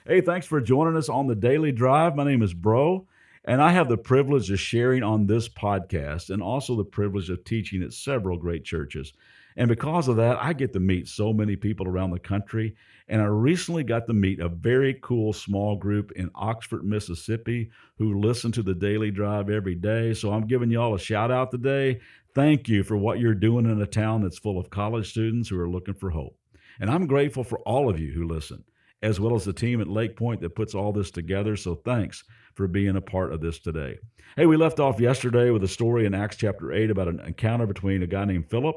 Hey, thanks for joining us on the Daily Drive. My name is Bro, and I have the privilege of sharing on this podcast and also the privilege of teaching at several great churches. And because of that, I get to meet so many people around the country. And I recently got to meet a very cool small group in Oxford, Mississippi, who listen to the Daily Drive every day. So I'm giving y'all a shout out today. Thank you for what you're doing in a town that's full of college students who are looking for hope. And I'm grateful for all of you who listen, as well as the team at Lake Point that puts all this together. So thanks for being a part of this today. Hey, we left off yesterday with a story in Acts chapter 8 about an encounter between a guy named Philip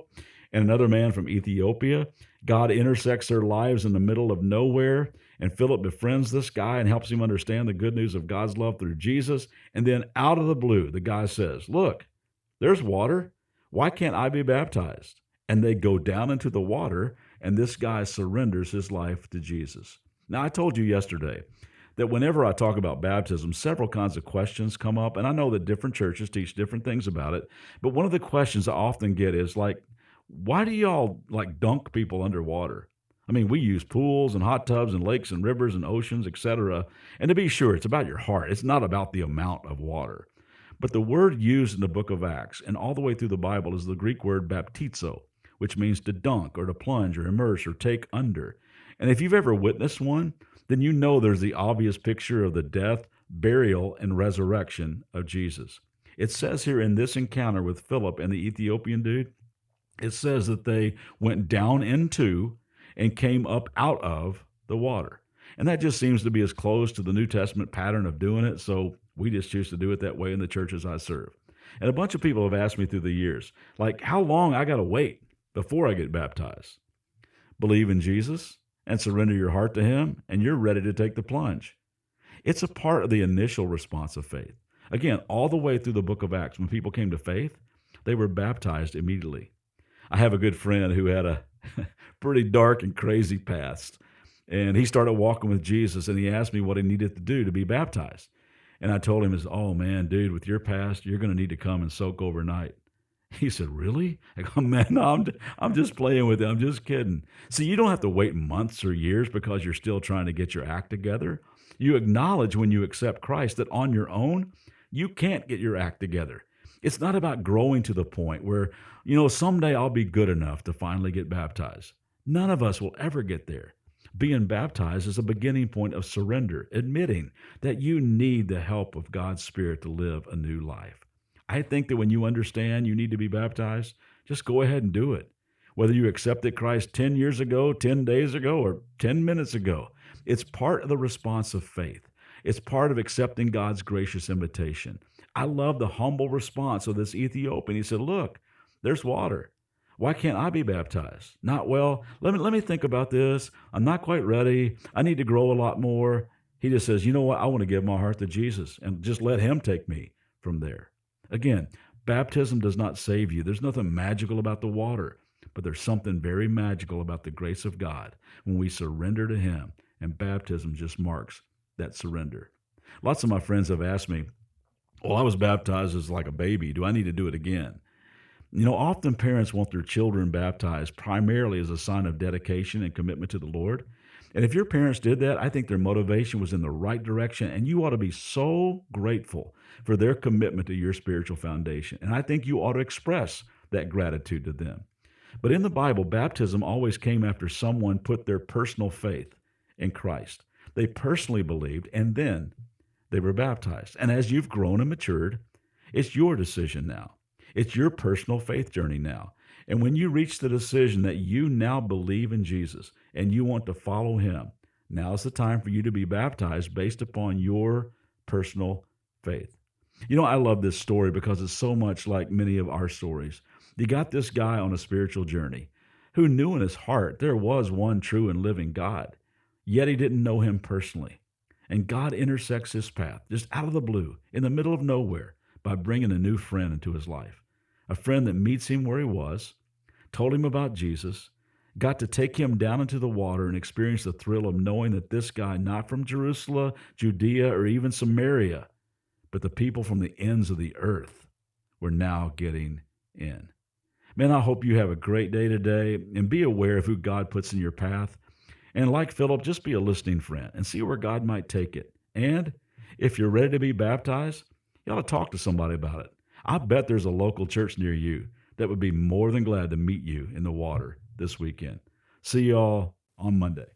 and another man from Ethiopia. God intersects their lives in the middle of nowhere, and Philip befriends this guy and helps him understand the good news of God's love through Jesus. And then out of the blue, the guy says, "Look, there's water. Why can't I be baptized?" And they go down into the water, and this guy surrenders his life to Jesus. Now, I told you yesterday that whenever I talk about baptism, several kinds of questions come up, and I know that different churches teach different things about it. But one of the questions I often get is like, why do y'all like dunk people underwater? I mean, we use pools and hot tubs and lakes and rivers and oceans, etc. And to be sure, it's about your heart. It's not about the amount of water. But the word used in the book of Acts and all the way through the Bible is the Greek word baptizo, which means to dunk or to plunge or immerse or take under. And if you've ever witnessed one, then you know there's the obvious picture of the death, burial, and resurrection of Jesus. It says here in this encounter with Philip and the Ethiopian dude, it says that they went down into and came up out of the water. And that just seems to be as close to the New Testament pattern of doing it. So we just choose to do it that way in the churches I serve. And a bunch of people have asked me through the years, like, how long I got to wait before I get baptized? Believe in Jesus and surrender your heart to Him, and you're ready to take the plunge. It's a part of the initial response of faith. Again, all the way through the book of Acts, when people came to faith, they were baptized immediately. I have a good friend who had a pretty dark and crazy past, and he started walking with Jesus, and he asked me what he needed to do to be baptized. And I told him, "Oh man, dude, with your past, you're going to need to come and soak overnight." He said, "Really?" I go, "Man, no, I'm just playing with it. I'm just kidding." See, you don't have to wait months or years because you're still trying to get your act together. You acknowledge when you accept Christ that on your own, you can't get your act together. It's not about growing to the point where, someday I'll be good enough to finally get baptized. None of us will ever get there. Being baptized is a beginning point of surrender, admitting that you need the help of God's Spirit to live a new life. I think that when you understand you need to be baptized, just go ahead and do it. Whether you accepted Christ 10 years ago, 10 days ago, or 10 minutes ago, it's part of the response of faith. It's part of accepting God's gracious invitation. I love the humble response of this Ethiopian. He said, "Look, there's water. Why can't I be baptized?" Not, "Well, let me think about this. I'm not quite ready. I need to grow a lot more." He just says, "You know what? I want to give my heart to Jesus and just let Him take me from there." Again, baptism does not save you. There's nothing magical about the water, but there's something very magical about the grace of God when we surrender to Him, and baptism just marks that surrender. Lots of my friends have asked me, "Well, I was baptized as like a baby. Do I need to do it again?" Often parents want their children baptized primarily as a sign of dedication and commitment to the Lord. And if your parents did that, I think their motivation was in the right direction, and you ought to be so grateful for their commitment to your spiritual foundation. And I think you ought to express that gratitude to them. But in the Bible, baptism always came after someone put their personal faith in Christ. They personally believed, and then they were baptized. And as you've grown and matured, it's your decision now. It's your personal faith journey now. And when you reach the decision that you now believe in Jesus and you want to follow Him, now's the time for you to be baptized based upon your personal faith. I love this story because it's so much like many of our stories. You got this guy on a spiritual journey who knew in his heart there was one true and living God, yet he didn't know Him personally. And God intersects his path just out of the blue, in the middle of nowhere, by bringing a new friend into his life. A friend that meets him where he was, told him about Jesus, got to take him down into the water and experience the thrill of knowing that this guy, not from Jerusalem, Judea, or even Samaria, but the people from the ends of the earth were now getting in. Man, I hope you have a great day today, and be aware of who God puts in your path. And like Philip, just be a listening friend and see where God might take it. And if you're ready to be baptized, you ought to talk to somebody about it. I bet there's a local church near you that would be more than glad to meet you in the water this weekend. See y'all on Monday.